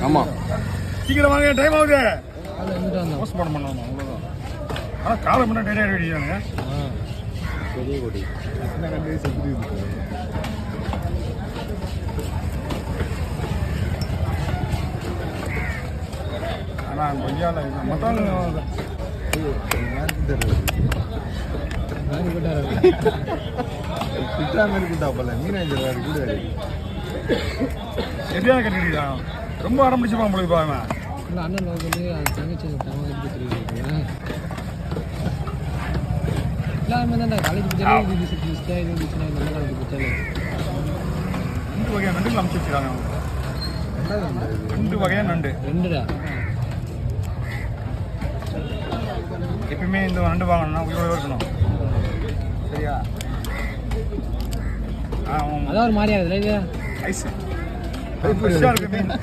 ஆமாம். சீக்கிரம் வாங்க, டைம் ஆகுது. போஸ்ட்மார்ட்டம் பண்ணணும் அவ்வளோதான். ஆனால் காலை பண்ண டெய்லியாக வெடிக்கிறாங்க. பெரிய கொடி ஆனால் கொய்யால மொத்தம் எப்படியா கட்டிக்கிட்டா ரொம்ப ஆரம்பிச்சுப்பான் உங்களுக்கு பாருங்க. அண்ணன் வந்து தங்கச்சி எல்லாருமே தான் காலேஜ் பிடிச்சாலே இது இருந்துச்சுன்னா நல்ல காலேஜ் பிடிச்சாலே 2 வகையான நண்டுகள் அமைச்சு வச்சுருக்காங்க. 2 வகையான நண்டு. 2டா எப்பயுமே இந்த நண்டு வாங்கணும்னா உயிரோட இருக்கணும். சரியா? அதான் ஒரு மாதிரியா இருக்குல்ல ஐஸ் ஃப்ரெஷ்ஷாக இருக்கு மீன்.